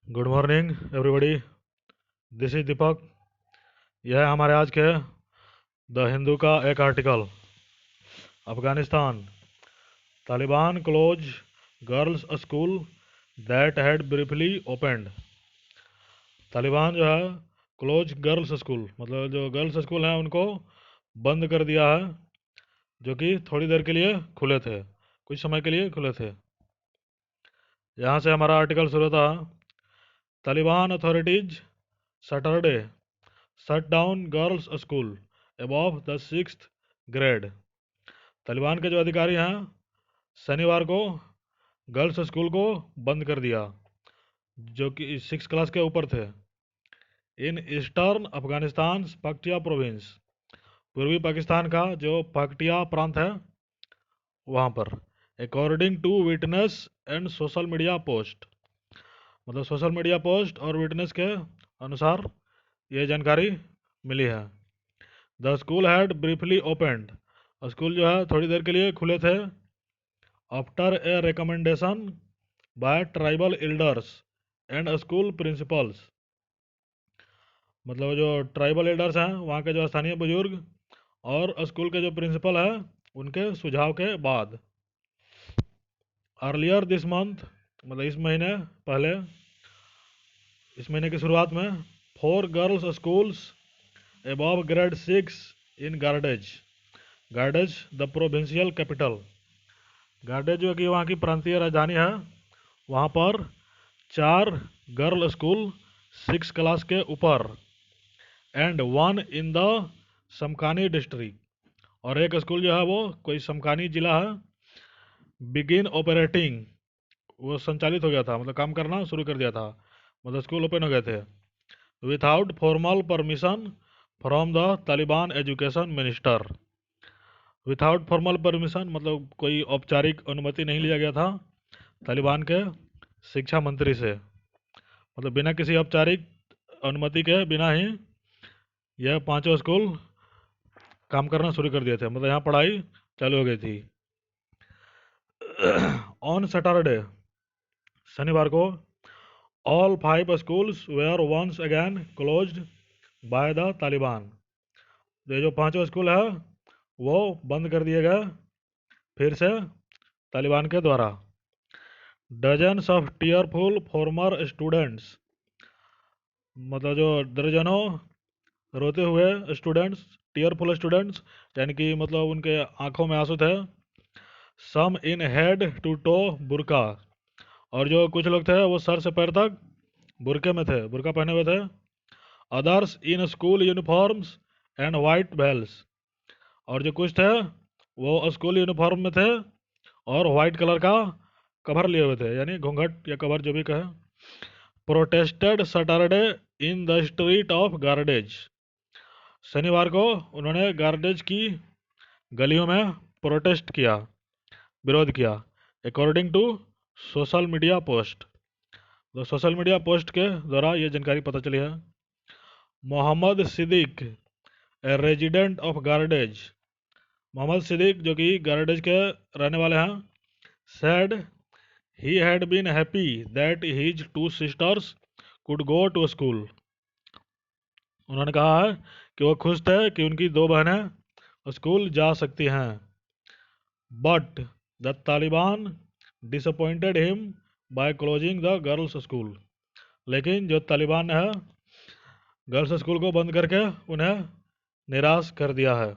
Good morning everybody. This is Deepak. यह है हमारे आज के द हिंदू का एक article. Afghanistan, Taliban close girls school that had briefly opened. Taliban जो है क्लोज गर्ल्स स्कूल, मतलब जो गर्ल्स स्कूल हैं उनको बंद कर दिया है, जो कि थोड़ी देर के लिए खुले थे, कुछ समय के लिए खुले थे। यहाँ से हमारा आर्टिकल शुरू था। Taliban authorities Saturday shut down girls school above the 6th grade. Taliban के जो अधिकारी हैं शनिवार को गर्ल्स स्कूल को बंद कर दिया, जो कि 6 क्लास के ऊपर थे। In eastern Afghanistan Paktia province, पूर्वी पाकिस्तान का जो पक्टिया प्रांत है वहाँ पर। According to witness and social media post, मतलब सोशल मीडिया पोस्ट और विटनेस के अनुसार ये जानकारी मिली है। The school had briefly opened, school जो है थोड़ी देर के लिए खुले थे। After a recommendation by tribal elders and school principals, मतलब जो ट्राइबल एल्डर्स हैं वहाँ के जो स्थानीय बुजुर्ग और स्कूल के जो प्रिंसिपल है उनके सुझाव के बाद। अर्लियर दिस मंथ, मतलब इस महीने पहले, इस महीने की शुरुआत में 4 girls schools above grade 6 in Gardez, Gardez the provincial capital, Gardez जो कि वहाँ की प्रांतीय राजधानी है, वहाँ पर 4 गर्ल स्कूल 6 क्लास के ऊपर एंड 1 इन द समकानी डिस्ट्रिक्ट, और एक स्कूल जो है वो कोई समकानी जिला है, बिगिन ऑपरेटिंग, वो संचालित हो गया था, मतलब काम करना शुरू कर दिया था, मतलब स्कूल ओपन हो गए थे। Without formal permission from the Taliban education minister, without formal permission मतलब कोई औपचारिक अनुमति नहीं लिया गया था तालिबान के शिक्षा मंत्री से, मतलब बिना किसी औपचारिक अनुमति के बिना ही यह 5 स्कूल काम करना शुरू कर दिए थे, मतलब यहाँ पढ़ाई चालू हो गई थी। ऑन सैटरडे, शनिवार को, all 5 schools were once again closed by the Taliban, ये जो 5 स्कूल है वो बंद कर दिए गए फिर से तालिबान के द्वारा। Dozens of tearful farmer students, मतलब जो दर्जनों रोते हुए स्टूडेंट्स, टीयरफुल स्टूडेंट्स यानी कि मतलब उनके आंखों में आंसू थे। सम इन हेड टू टो बुरका, और जो कुछ लोग थे वो सर से पैर तक बुरके में थे, बुरका पहने हुए थे। Others in school uniforms and white veils, और जो कुछ थे वो स्कूल यूनिफॉर्म में थे और वाइट कलर का कवर लिए हुए थे, यानी घूंघट या कवर जो भी कहे। Protested Saturday in the street of Gardez, शनिवार को उन्होंने गार्डेज की गलियों में प्रोटेस्ट किया, विरोध किया। According to social media post, तो सोशल मीडिया पोस्ट के द्वारा ये जानकारी पता चली है। Mohammad Siddiq, a resident of Gardez, Mohammad Siddiq जो कि गार्डेज के रहने वाले हैं, said he had been happy that his 2 sisters could go to school, उन्होंने कहा है कि वो खुश थे कि उनकी 2 बहनें स्कूल जा सकती हैं। But the Taliban disappointed him by closing the girls school, लेकिन जो तालिबान है गर्ल्स स्कूल को बंद करके उन्हें निराश कर दिया है।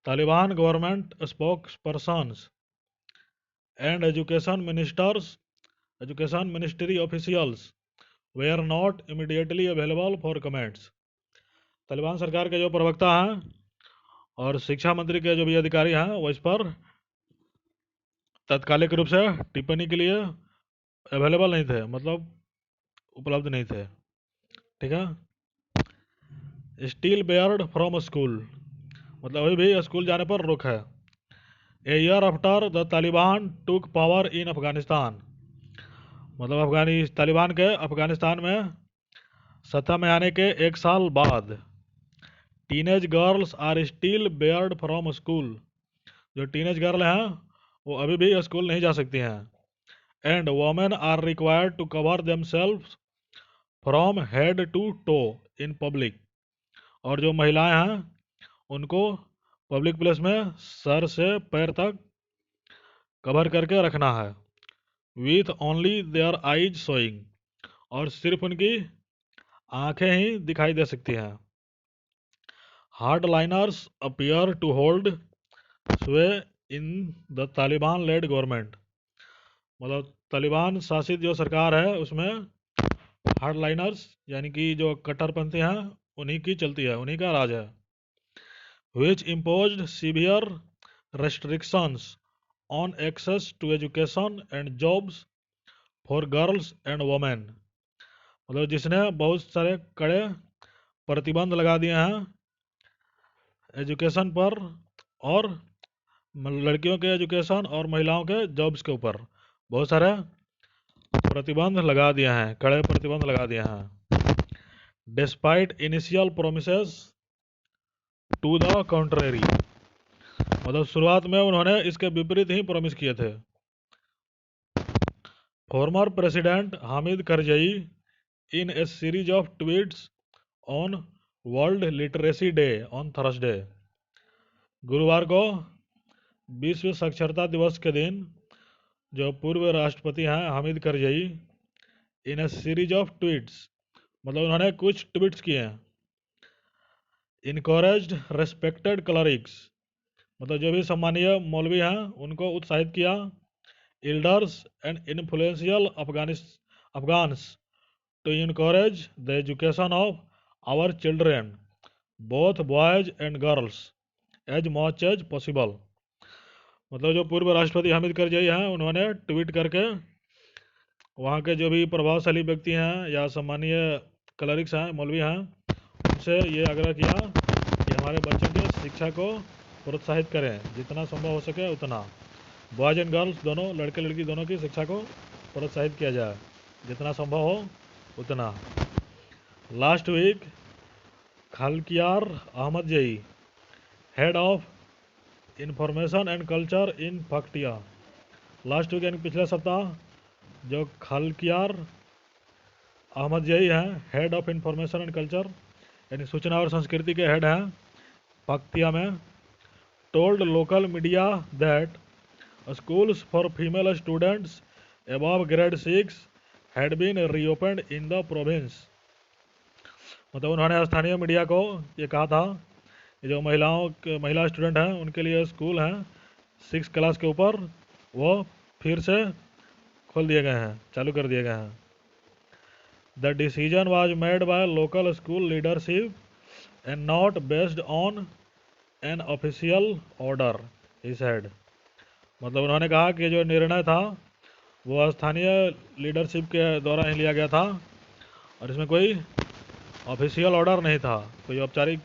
Taliban government spokespersons and education ministry officials were not immediately available for comments, Taliban सरकार के जो प्रवक्ता हैं और शिक्षा मंत्री के जो भी अधिकारी हैं वो इस पर तात्कालिक रूप से टिप्पणी के लिए अवेलेबल नहीं थे, मतलब उपलब्ध नहीं थे। ठीक है। स्टील बेयर्ड फ्रॉम स्कूल, मतलब अभी भी स्कूल जाने पर रोक है। A year after the Taliban took power in Afghanistan, मतलब तालिबान के अफगानिस्तान में सत्ता में आने के 1 साल बाद। Teenage girls are still barred from school, जो टीनेज गर्ल हैं वो अभी भी स्कूल नहीं जा सकती हैं। and women are required to cover themselves from head to toe in public। और जो महिलाएं हैं उनको पब्लिक प्लेस में सर से पैर तक कवर करके रखना है। With only their eyes showing, और सिर्फ उनकी आंखें ही दिखाई दे सकती हैं। हार्डलाइनर्स अपीयर टू होल्ड स्वे in the Taliban lead government. मतलब तालिबान शासित जो सरकार है उसमें हार्डलाइनर्स यानी कि जो कट्टरपंथी हैं उन्हीं की चलती है, उन्हीं का राज है। Which imposed severe restrictions on access to education and jobs for girls and women. मतलब जिसने बहुत सारे कड़े प्रतिबंध लगा दिए हैं एजुकेशन पर और लड़कियों के एजुकेशन और महिलाओं के जॉब्स के ऊपर बहुत सारे प्रतिबंध लगा दिए हैं, कड़े प्रतिबंध लगा दिए हैं। Despite initial promises to the contrary. मतलब शुरुआत में उन्होंने इसके विपरीत ही प्रॉमिस किए थे। Former president Hamid Karzai in A series of tweets on world literacy day on Thursday. गुरुवार को विश्व साक्षरता दिवस के दिन जो पूर्व राष्ट्रपति हैं हामिद करजई इन ए सीरीज ऑफ ट्वीट्स, मतलब उन्होंने कुछ ट्वीट्स किए हैं। इनकरेज्ड रेस्पेक्टेड क्लरिक्स, मतलब जो भी सम्मानीय मौलवी हैं उनको उत्साहित किया। Elders and influential Afghans to encourage the education of our children both boys and girls as much as possible. मतलब जो पूर्व राष्ट्रपति हामिद करजई हैं उन्होंने ट्वीट करके वहाँ के जो भी प्रभावशाली व्यक्ति हैं या सम्मानीय क्लरिक्स हैं, मौलवी हैं, उनसे ये आग्रह किया कि हमारे बच्चों की शिक्षा को प्रोत्साहित करें, जितना संभव हो सके उतना। बॉयज एंड गर्ल्स दोनों, लड़के लड़की दोनों की शिक्षा को प्रोत्साहित किया जाए, जितना संभव हो उतना। Last week Khalqiyar Ahmad Zai, head of information and culture in Paktia. Last week यानी पिछले सप्ताह जो खालकियार अहमद जई हैं, head of information and culture यानी सूचना और संस्कृति के हेड हैं पकतिया में, told local media that schools for female students above grade 6 had been reopened in the province। मतलब उन्होंने स्थानीय मीडिया को ये कहा था कि जो महिला स्टूडेंट हैं उनके लिए स्कूल हैं 6 क्लास के ऊपर वो फिर से खोल दिए गए हैं, चालू कर दिए गए हैं। The decision was made by local school leadership and not based on an official order, he said. मतलब उन्होंने कहा कि जो निर्णय था वो स्थानीय लीडरशिप के द्वारा ही लिया गया था और इसमें कोई ऑफिशियल ऑर्डर नहीं था, कोई औपचारिक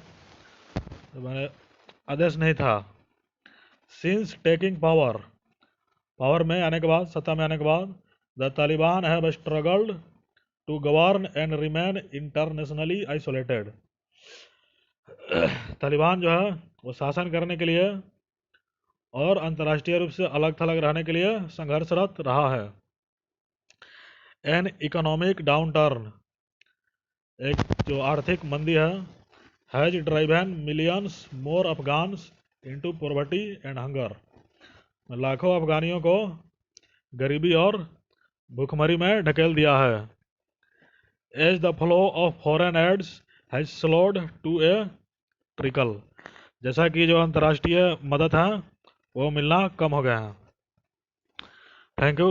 आदेश नहीं था। सिंस टेकिंग पावर में आने के बाद, सत्ता में आने के बाद, the Taliban have struggled to govern and remain internationally isolated. Taliban जो है वो शासन करने के लिए और अंतर्राष्ट्रीय रूप से अलग थलग रहने के लिए संघर्षरत रहा है। एन इकोनॉमिक डाउनटर्न, एक जो आर्थिक मंदी है, has driven millions more Afghans into poverty and hunger. लाखों अफगानियों को गरीबी और भूखमरी में ढकेल दिया है। As the flow of foreign aids has slowed to a trickle, जैसा कि जो अंतर्राष्ट्रीय मदद है वो मिलना कम हो गया है। Thank you.